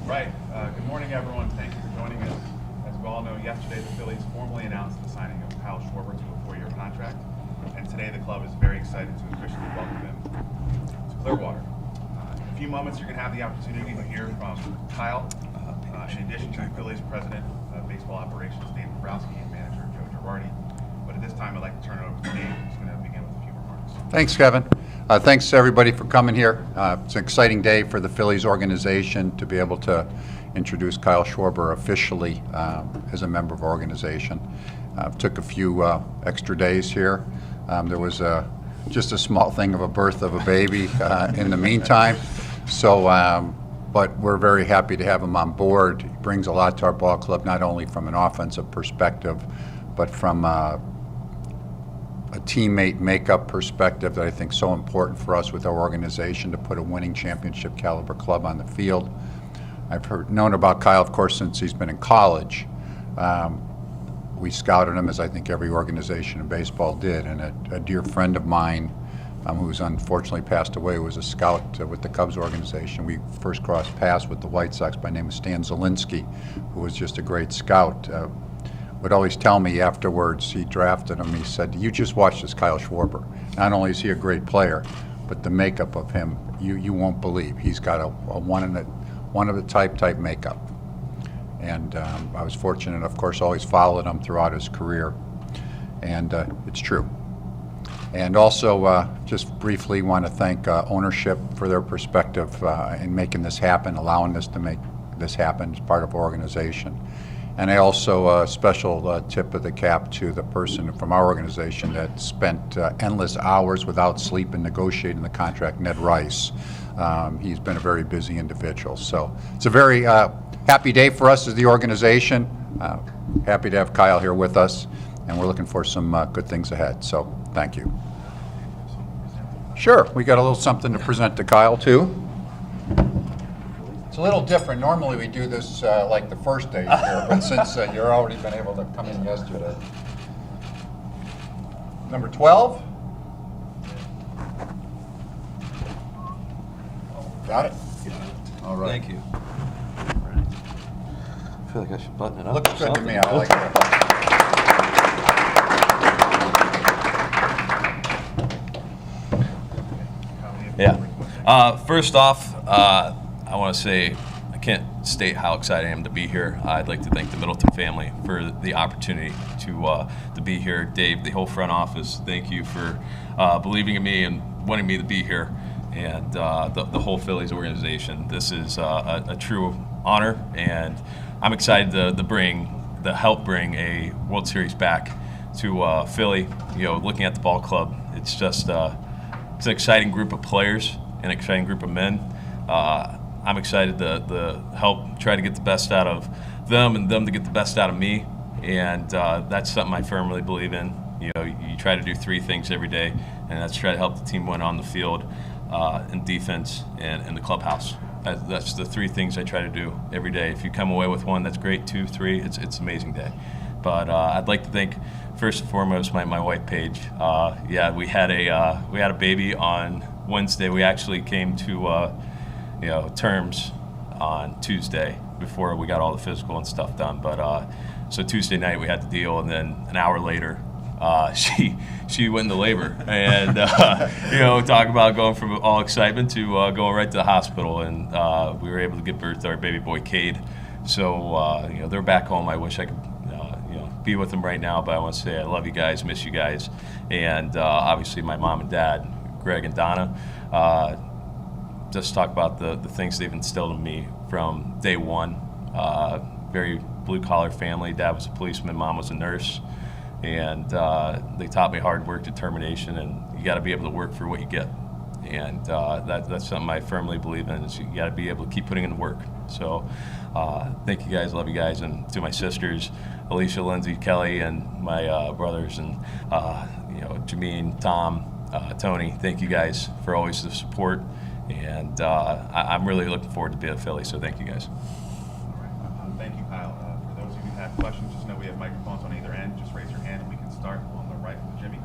Right. Good morning, everyone. Thank you for joining us. As we all know, yesterday the Phillies formally announced the signing of Kyle Schwarber to a 4-year contract, and today the club is very excited to officially welcome him to Clearwater. In a few moments, you're going to have the opportunity to hear from Kyle, in addition to the Phillies president of baseball operations, Dave Dombrowski, and manager Joe Girardi. But at this time, I'd like to turn it over to Dave, who's going to begin with a few remarks. Thanks, Kevin. Thanks to everybody for coming here. It's an exciting day for the Phillies organization to be able to introduce Kyle Schwarber officially as a member of our organization. Took a few extra days here. There was just a small thing of a birth of a baby in the meantime. So, but we're very happy to have him on board. He brings a lot to our ball club, not only from an offensive perspective, but from a teammate makeup perspective that I think is so important for us with our organization to put a winning championship caliber club on the field. I've known about Kyle, of course, since he's been in college. We scouted him, as I think every organization in baseball did, and a dear friend of mine who's unfortunately passed away was a scout with the Cubs organization. We first crossed paths with the White Sox by name of Stan Zielinski, who was just a great scout. Would always tell me afterwards he drafted him, he said, "You just watch this Kyle Schwarber. Not only is he a great player, but the makeup of him, you won't believe. He's got a one of the type makeup." And I was fortunate, of course, always followed him throughout his career, and it's true. And also, just briefly want to thank ownership for their perspective in making this happen, allowing us to make this happen as part of our organization. And I also special tip of the cap to the person from our organization that spent endless hours without sleep in negotiating the contract, Ned Rice. He's been a very busy individual. So it's a very happy day for us as the organization. Happy to have Kyle here with us, and we're looking for some good things ahead. So thank you. Sure, we got a little something to present to Kyle too. It's a little different. Normally we do this like the first day here, but since you're already been able to come in yesterday. Number 12. Got it? All right. Thank you. I feel like I should button it up. Looks or good to something. me. I like it. Yeah. First off, I want to say I can't state how excited I am to be here. I'd like to thank the Middleton family for the opportunity to be here. Dave, the whole front office, thank you for believing in me and wanting me to be here. And the whole Phillies organization. This is a true honor, and I'm excited to help bring a World Series back to Philly. You know, looking at the ball club, it's just it's an exciting group of players, an exciting group of men. I'm excited to help try to get the best out of them and them to get the best out of me, and that's something I firmly believe in. You know, you try to do 3 things every day, and that's try to help the team win on the field, in defense, and in the clubhouse. That's the 3 things I try to do every day. If you come away with 1, that's great. 2, 3, it's an amazing day. But I'd like to thank first and foremost my wife Paige. Yeah, we had a baby on Wednesday. We actually came to terms on Tuesday before we got all the physical and stuff done. But so Tuesday night we had the deal, and then an hour later she went into labor, and talk about going from all excitement to going right to the hospital, and we were able to give birth to our baby boy Cade. So they're back home. I wish I could be with them right now, but I want to say I love you guys, miss you guys, and obviously my mom and dad, Greg and Donna. Just talk about the things they've instilled in me from day one. Very blue-collar family. Dad was a policeman, mom was a nurse, and they taught me hard work, determination, and you got to be able to work for what you get. And that's something I firmly believe in, is you got to be able to keep putting in the work. So thank you guys, love you guys, and to my sisters, Alicia, Lindsay, Kelly, and my brothers, and Jameen, Tom, Tony, thank you guys for always the support. And I'm really looking forward to being a Philly, so thank you guys. All right. Thank you, Kyle. For those of you who have questions, just know we have microphones on either end. Just raise your hand and we can start on the right with Jimmy.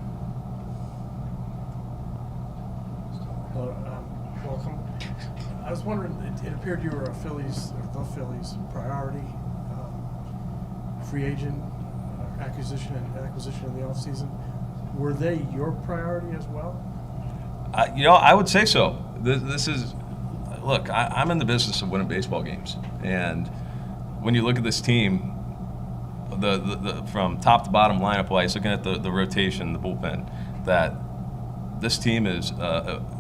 Hello, welcome. I was wondering, it appeared you were the Phillies priority free agent acquisition in the offseason. Were they your priority as well? I would say so. This is, look, I'm in the business of winning baseball games, and when you look at this team, the from top to bottom lineup wise, looking at the rotation, the bullpen, that this team is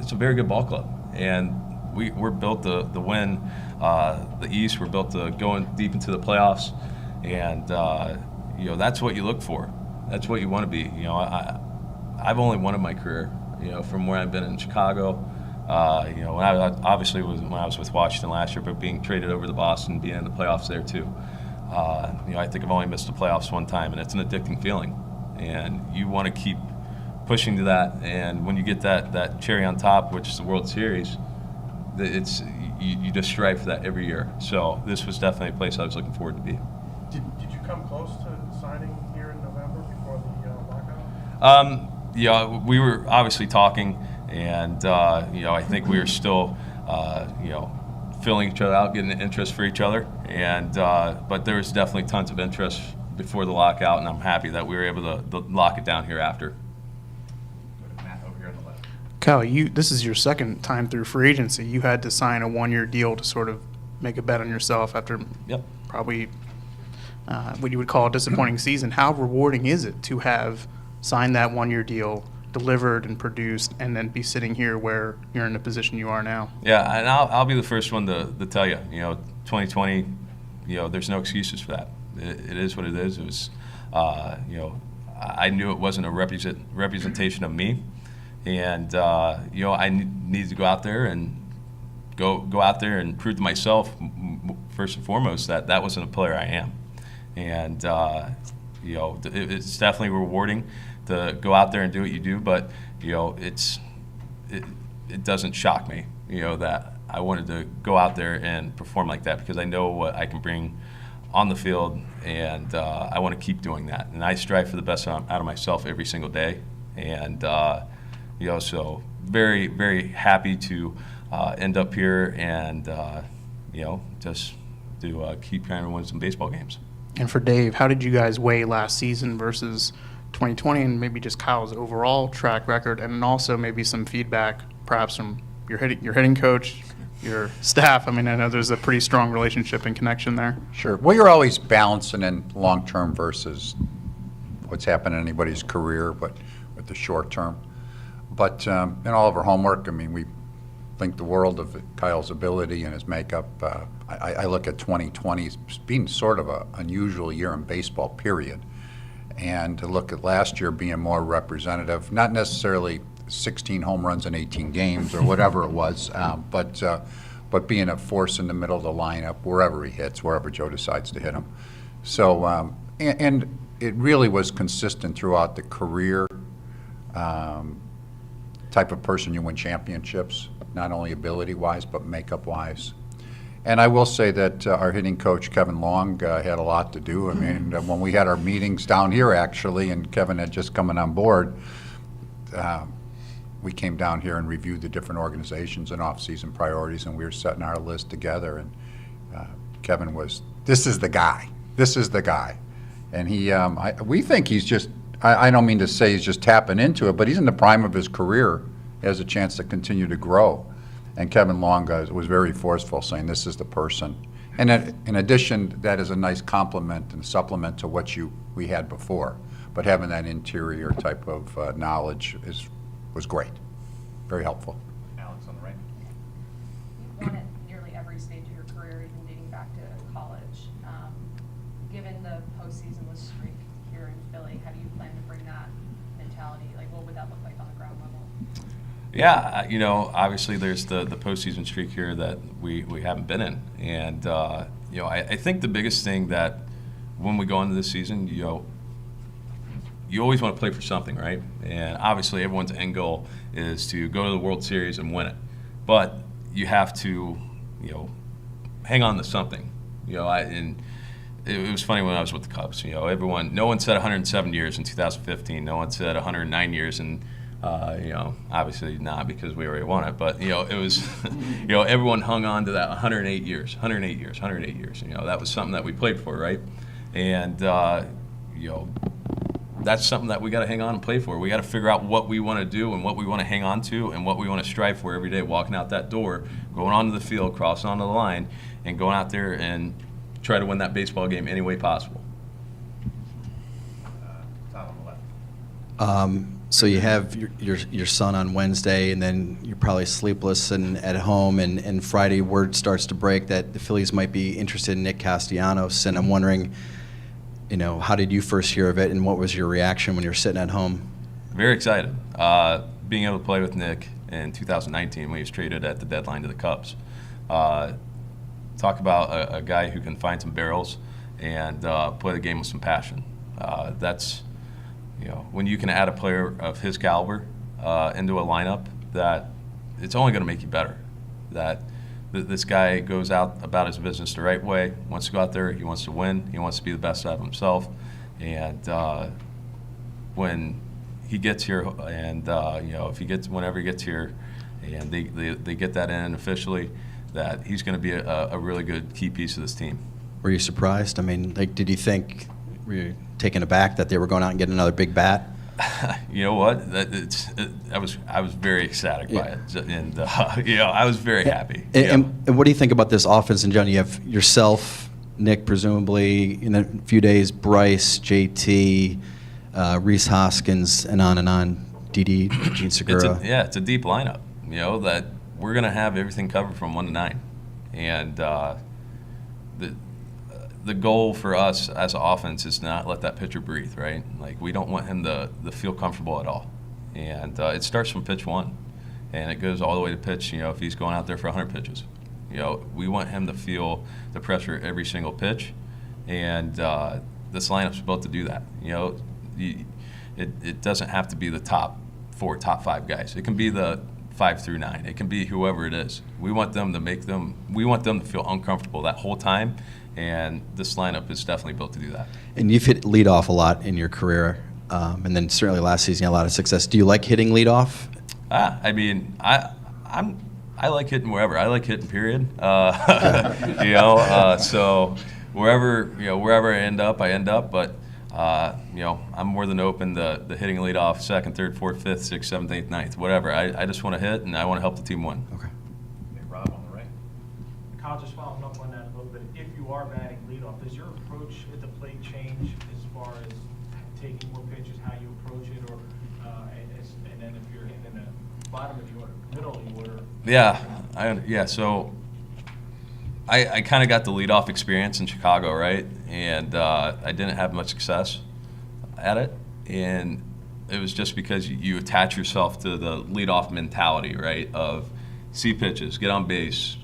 it's a very good ball club, and we're built to win the East. We're built to go deep into the playoffs, and that's what you look for. That's what you want to be. I've only won in my career. From where I've been in Chicago. When I was with Washington last year, but being traded over to Boston, being in the playoffs there too. I think I've only missed the playoffs one time, and it's an addicting feeling. And you want to keep pushing to that. And when you get that cherry on top, which is the World Series, you just strive for that every year. So this was definitely a place I was looking forward to be. Did you come close to signing here in November before the lockout? We were obviously talking, and I think we were still, filling each other out, getting an interest for each other, and but there was definitely tons of interest before the lockout, and I'm happy that we were able to lock it down here after. Matt, over here on the left. Kyle, this is your second time through free agency. You had to sign a one-year deal to sort of make a bet on yourself after probably what you would call a disappointing season. How rewarding is it to have signed that one-year deal, delivered and produced, and then be sitting here where you're in the position you are now? Yeah, and I'll be the first one to tell you, 2020, there's no excuses for that. It is what it is. It was, I knew it wasn't a representation of me, and I needed to go out there and prove to myself, first and foremost, that wasn't a player I am, and it's definitely rewarding to go out there and do what you do, but it doesn't shock me that I wanted to go out there and perform like that, because I know what I can bring on the field, and I want to keep doing that, and I strive for the best out of myself every single day, and so very, very happy to end up here and just to keep trying to win some baseball games. And for Dave, how did you guys weigh last season versus 2020, and maybe just Kyle's overall track record, and also maybe some feedback perhaps from your hitting coach, your staff? I mean, I know there's a pretty strong relationship and connection there. Sure. Well, you're always balancing in long-term versus what's happened in anybody's career, but with the short term. But in all of our homework, I mean, we think the world of Kyle's ability and his makeup. I look at 2020 as being sort of an unusual year in baseball, period. And to look at last year being more representative, not necessarily 16 home runs in 18 games or whatever it was, but being a force in the middle of the lineup wherever he hits, wherever Joe decides to hit him. So, and it really was consistent throughout the career. Type of person you win championships, not only ability-wise, but makeup-wise. And I will say that our hitting coach, Kevin Long, had a lot to do. I mean, when we had our meetings down here, actually, and Kevin had just come on board, we came down here and reviewed the different organizations and off-season priorities, and we were setting our list together. And Kevin was, this is the guy. This is the guy. And we think he's just, I don't mean to say he's just tapping into it, but he's in the prime of his career. He has a chance to continue to grow. And Kevin Long was very forceful, saying this is the person. And in addition, that is a nice complement and supplement to what we had before. But having that interior type of knowledge was great, very helpful. Alex on the right. You've won at nearly every stage of your career, even dating back to college. Given the postseason streak here in Philly, how do you plan to bring that mentality? Like, what would that look like on the ground level? Yeah, obviously there's the postseason streak here that we haven't been in. And, I think the biggest thing that when we go into this season, you always want to play for something, right? And obviously everyone's end goal is to go to the World Series and win it. But you have to, hang on to something. And it was funny when I was with the Cubs. No one said 107 years in 2015. No one said 109 years, and Obviously not because we already won it, but it was, everyone hung on to that 108 years. That was something that we played for, right? And that's something that we got to hang on and play for. We got to figure out what we want to do and what we want to hang on to and what we want to strive for every day. Walking out that door, going onto the field, crossing onto the line, and going out there and try to win that baseball game any way possible. Todd on the left. So you have your son on Wednesday, and then you're probably sleepless and at home, and Friday word starts to break that the Phillies might be interested in Nick Castellanos, and I'm wondering, how did you first hear of it, and what was your reaction when you were sitting at home? Very excited. Being able to play with Nick in 2019 when he was traded at the deadline to the Cubs. Talk about a guy who can find some barrels and play the game with some passion. That's, when you can add a player of his caliber into a lineup, that it's only going to make you better. That this guy goes out about his business the right way, wants to go out there, he wants to win, he wants to be the best out of himself. And when he gets here, and whenever he gets here, and they get that in officially, that he's going to be a really good key piece of this team. Were you surprised? I mean, did you think, were you taken aback that they were going out and getting another big bat? You know what? I was very ecstatic by it, and I was very happy. And what do you think about this offense in general? You have yourself, Nick, presumably in a few days, Bryce, JT, Reese Hoskins, and on. Didi, Gene Segura. It's a deep lineup. That we're going to have everything covered from 1 to 9, and the goal for us as an offense is to not let that pitcher breathe, right? Like, we don't want him to feel comfortable at all. And it starts from pitch 1, and it goes all the way to pitch, if he's going out there for 100 pitches. We want him to feel the pressure every single pitch, and this lineup's built to do that. It doesn't have to be the top 4, top 5 guys. It can be the 5 through 9. It can be whoever it is. We want them to feel uncomfortable that whole time. And this lineup is definitely built to do that. And you've hit leadoff a lot in your career, and then certainly last season you had a lot of success. Do you like hitting leadoff? I mean, I like hitting wherever. I like hitting, period. So wherever I end up. But I'm more than open to hitting leadoff, 2nd, 3rd, 4th, 5th, 6th, 7th, 8th, 9th, whatever. I just want to hit, and I want to help the team win. Okay. Okay, Rob on the right. Kyle, just following up on that a little bit, if you are batting leadoff, does your approach at the plate change as far as taking more pitches, how you approach it, or and then if you're hitting in the bottom of the order, middle of the order? Yeah. So I kind of got the leadoff experience in Chicago, right? And I didn't have much success at it, and it was just because you attach yourself to the leadoff mentality, right? Of see pitches, get on base.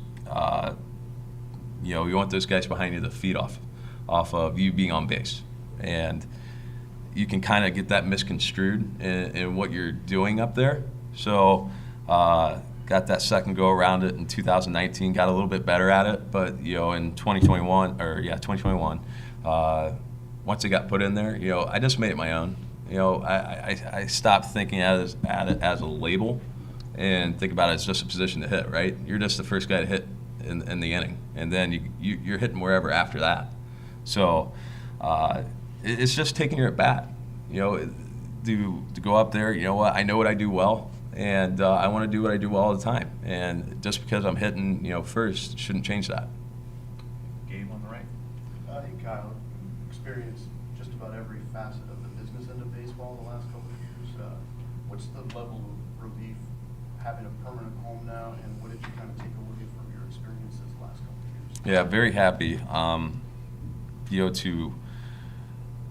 You want those guys behind you to feed off of you being on base, and you can kind of get that misconstrued in what you're doing up there. So got that second go around it in 2019, got a little bit better at it, but in 2021, once it got put in there, I just made it my own. I stopped thinking at it as a label and think about it as just a position to hit, right? You're just the first guy to hit in the inning, and then you're hitting wherever after that. So it's just taking your at bat, to go up there. You know what? I know what I do well, and I want to do what I do well all the time. And just because I'm hitting, first, shouldn't change that. Gabe on the right. Hey, Kyle, experienced just about every facet of the business end of baseball the last couple of years. What's the level of relief having a permanent home now, and what did you kind of take away from your experiences the last couple of years? Yeah, very happy. To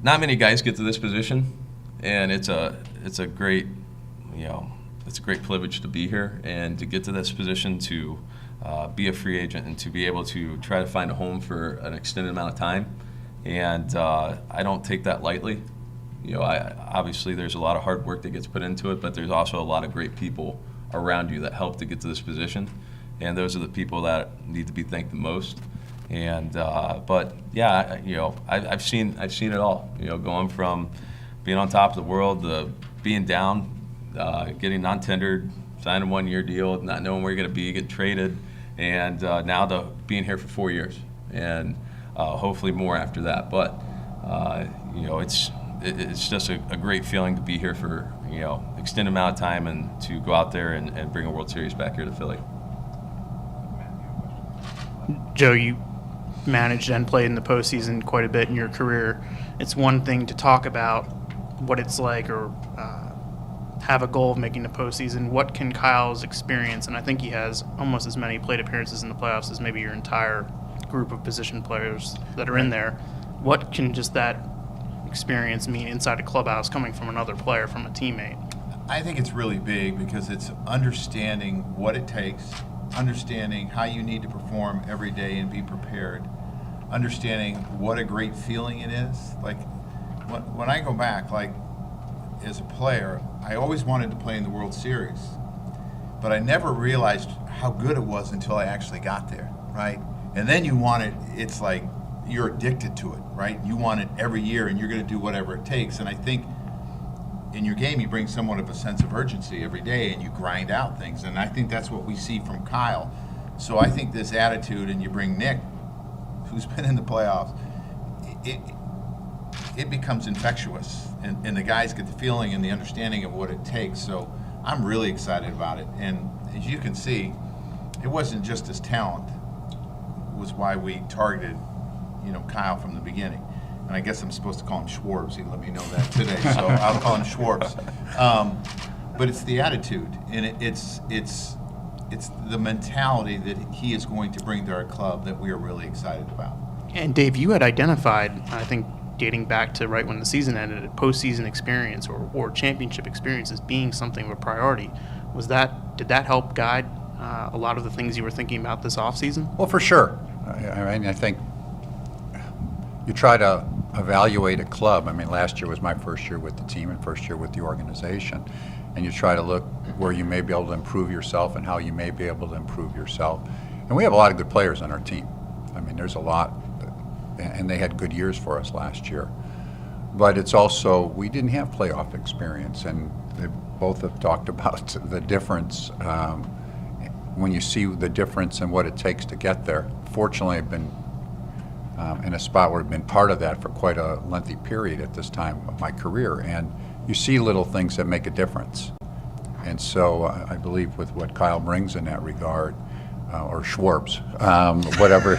not many guys get to this position, and it's a great, it's a great privilege to be here and to get to this position, to be a free agent and to be able to try to find a home for an extended amount of time. And I don't take that lightly. Obviously there's a lot of hard work that gets put into it, but there's also a lot of great people around you that help to get to this position, and those are the people that need to be thanked the most. And but yeah, I've seen it all. Going from being on top of the world to being down, getting non-tendered, signing a 1-year deal, not knowing where you're going to be, getting traded, and now being here for 4 years, and hopefully more after that. But it's just a great feeling to be here for extended amount of time and to go out there and bring a World Series back here to Philly. Joe, you managed and played in the postseason quite a bit in your career. It's one thing to talk about what it's like or have a goal of making the postseason. What can Kyle's experience, and I think he has almost as many plate appearances in the playoffs as maybe your entire group of position players that are in there, what can just that experience mean inside a clubhouse coming from another player, from a teammate? I think it's really big because it's understanding what it takes, understanding how you need to perform every day and be prepared, understanding what a great feeling it is. Like when I go back, like as a player, I always wanted to play in the World Series, but I never realized how good it was until I actually got there, right? And then you want it, it's like you're addicted to it, right? You want it every year and you're going to do whatever it takes. And I think in your game, you bring somewhat of a sense of urgency every day and you grind out things. And I think that's what we see from Kyle. So I think this attitude, and you bring Nick, who's been in the playoffs, it becomes infectious. And the guys get the feeling and the understanding of what it takes. So I'm really excited about it. And as you can see, it wasn't just his talent. It was why we targeted, Kyle from the beginning. And I guess I'm supposed to call him Schwarbs. He let me know that today, so I'll call him Schwarbs. But it's the attitude, and it's the mentality that he is going to bring to our club that we are really excited about. And Dave, you had identified, I think, dating back to right when the season ended, a postseason experience or championship experience as being something of a priority. Did that help guide a lot of the things you were thinking about this offseason? Well, for sure. I think you try to evaluate a club. I mean, last year was my first year with the team and first year with the organization. And you try to look where you may be able to improve yourself and how you may be able to improve yourself. And we have a lot of good players on our team. I mean, there's a lot, and they had good years for us last year. But it's also, we didn't have playoff experience, and they both have talked about the difference when you see the difference in what it takes to get there. Fortunately, I've been in a spot where I've been part of that for quite a lengthy period at this time of my career, and you see little things that make a difference. And so I believe with what Kyle brings in that regard, or Schwarbs, whatever,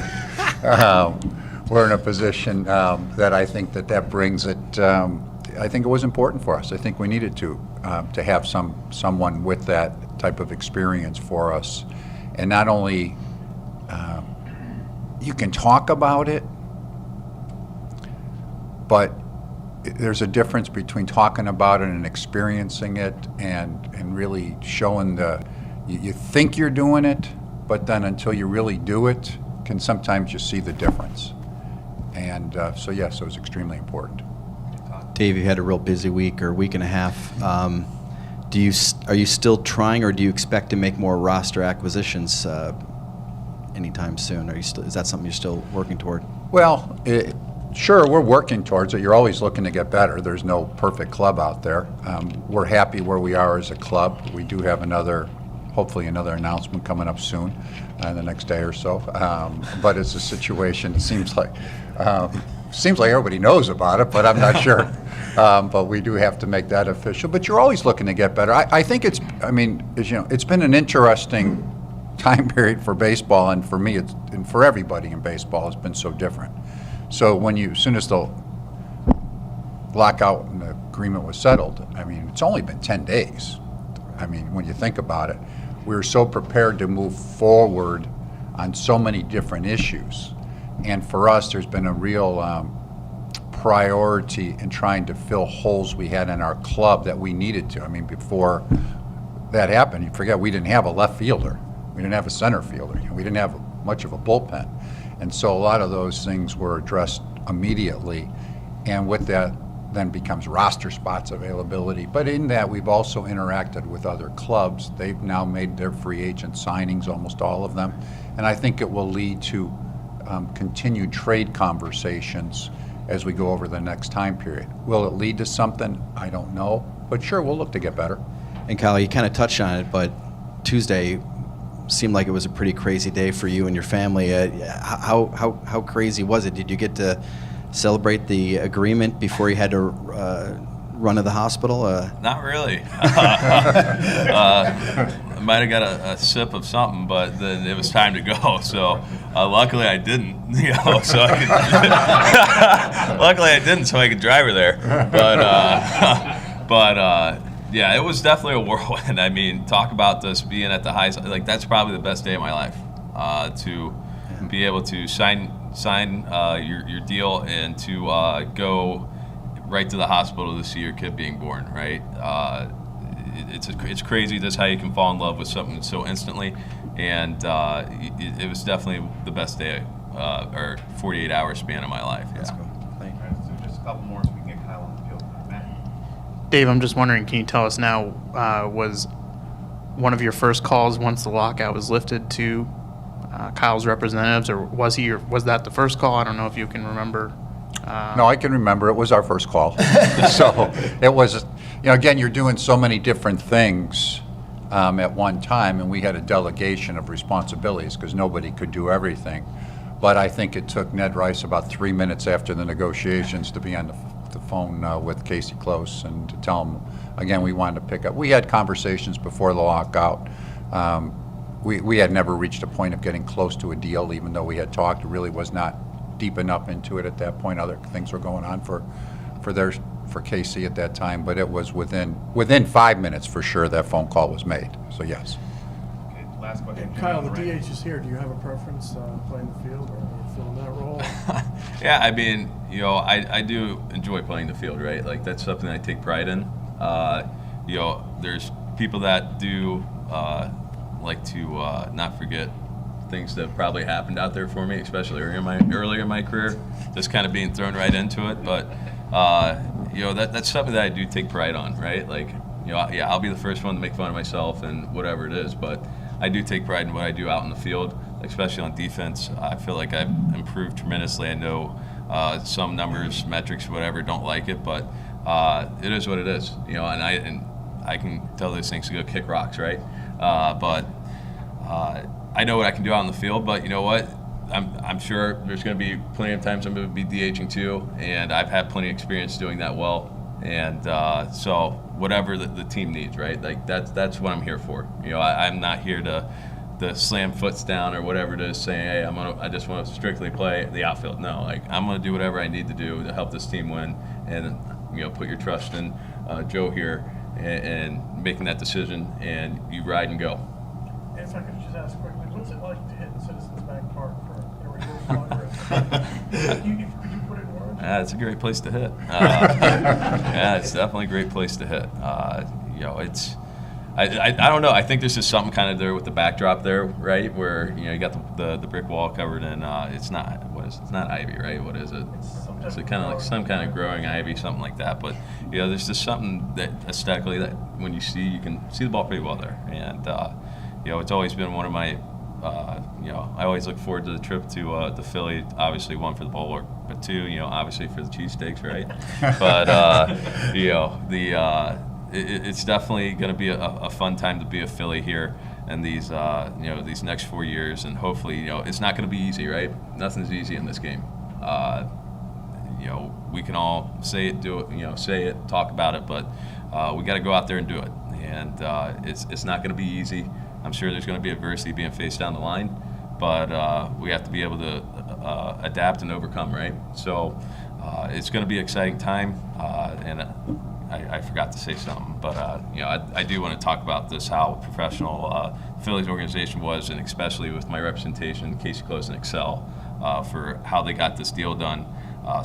we're in a position that I think that brings it. I think it was important for us. I think we needed to have someone with that type of experience for us, and not only you can talk about it, but there's a difference between talking about it and experiencing it and really showing you think you're doing it, but then until you really do it, can sometimes you see the difference. And so yes, it was extremely important. Dave, you had a real busy week or week and a half. Are you still trying, or do you expect to make more roster acquisitions anytime soon? Is that something you're still working toward? Well, sure, we're working towards it. You're always looking to get better. There's no perfect club out there. We're happy where we are as a club. We do have hopefully another announcement coming up soon, in the next day or so. But it's a situation, it seems like everybody knows about it, but I'm not sure. But we do have to make that official. But you're always looking to get better. I think it's been an interesting time period for baseball, and for me, and for everybody in baseball, it's been so different. So as soon as the lockout and the agreement was settled, I mean, it's only been 10 days. I mean, when you think about it, we were so prepared to move forward on so many different issues. And for us, there's been a real priority in trying to fill holes we had in our club that we needed to. I mean, before that happened, you forget we didn't have a left fielder. We didn't have a center fielder. We didn't have much of a bullpen. And so a lot of those things were addressed immediately. And with that then becomes roster spots availability. But in that, we've also interacted with other clubs. They've now made their free agent signings, almost all of them. And I think it will lead to continued trade conversations as we go over the next time period. Will it lead to something? I don't know. But sure, we'll look to get better. And Kyle, you kind of touched on it, but Tuesday seemed like it was a pretty crazy day for you and your family. How crazy was it? Did you get to celebrate the agreement before you had to run to the hospital? Not really. I might have got a sip of something, but then it was time to go. So luckily I didn't. So I could luckily I didn't, so I could drive her there. But yeah, it was definitely a whirlwind. I mean, talk about this being at the highest. Like, that's probably the best day of my life, to be able to sign your deal and to go right to the hospital to see your kid being born. Right. It's crazy just how you can fall in love with something so instantly, and it was definitely the best day or 48-hour span of my life. Yeah. That's cool. All right, so just a couple more so we can get Kyle on the field. Matt? Dave, I'm just wondering, can you tell us now, was one of your first calls once the lockout was lifted to Kyle's representatives, or was that the first call? I don't know if you can remember. No, I can remember. It was our first call. So it was, again, you're doing so many different things at one time, and we had a delegation of responsibilities because nobody could do everything. But I think it took Ned Rice about 3 minutes after the negotiations to be on the phone with Casey Close and to tell him, again, we wanted to pick up. We had conversations before the lockout. We had never reached a point of getting close to a deal, even though we had talked. It really was not deep enough into it at that point. Other things were going on for Casey at that time, but it was within 5 minutes for sure that phone call was made. So yes. Okay, last question. Kyle, the DH is here. Do you have a preference playing the field or filling that role? Yeah, I mean, I do enjoy playing the field, right? Like, that's something I take pride in. There's people that do like to not forget things that probably happened out there for me, especially earlier in my career, just kind of being thrown right into it. But that's something that I do take pride on, right? Like, yeah, I'll be the first one to make fun of myself and whatever it is, but I do take pride in what I do out in the field, especially on defense. I feel like I've improved tremendously. I know some numbers, metrics, whatever, don't like it, but it is what it is, and I can tell those things to go kick rocks, right? But I know what I can do out on the field, but you know what? I'm sure there's going to be plenty of times I'm going to be DHing too, and I've had plenty of experience doing that well. And so whatever the team needs, right? Like, that's what I'm here for. I'm not here to slam foots down or whatever it is, saying, hey, I just want to strictly play the outfield. No, like, I'm going to do whatever I need to do to help this team win, and put your trust in Joe here and making that decision, and you ride and go. If I could just ask quickly, what's it like to hit in Citizens Bank Park for a reverse progress? Could you put it in words? It's a great place to hit. Yeah, it's definitely a great place to hit. It's I don't know. I think there's just something kind of there with the backdrop there, right? Where you got the brick wall covered in it's not ivy, right? What is it? It's kind of like some kind of growing ivy, something like that. But there's just something that aesthetically that when you can see the ball pretty well there, and it's always been one of my, I always look forward to the trip to Philly. Obviously, one for the ballpark, but two, obviously for the cheesesteaks, right? But it's definitely going to be a fun time to be a Philly here, and these these next 4 years, and hopefully it's not going to be easy, right? Nothing's easy in this game. We can all say it, do it, say it, talk about it, but we got to go out there and do it, and it's not going to be easy. I'm sure there's going to be adversity being faced down the line, but we have to be able to adapt and overcome, right? So it's going to be an exciting time, and I forgot to say something, but I do want to talk about this, how professional Phillies organization was, and especially with my representation, Casey Close and Excel, for how they got this deal done.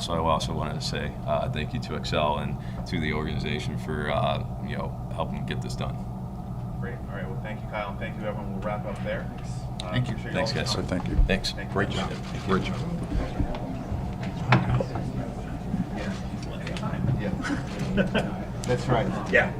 So I also wanted to say thank you to Excel and to the organization for helping get this done. Great. All right. Well, thank you, Kyle, and thank you, everyone. We'll wrap up there. Thank you. Appreciate Thanks, all the guys. time. Thank you. Thanks. Great job. Great job. Yeah. That's right. Yeah.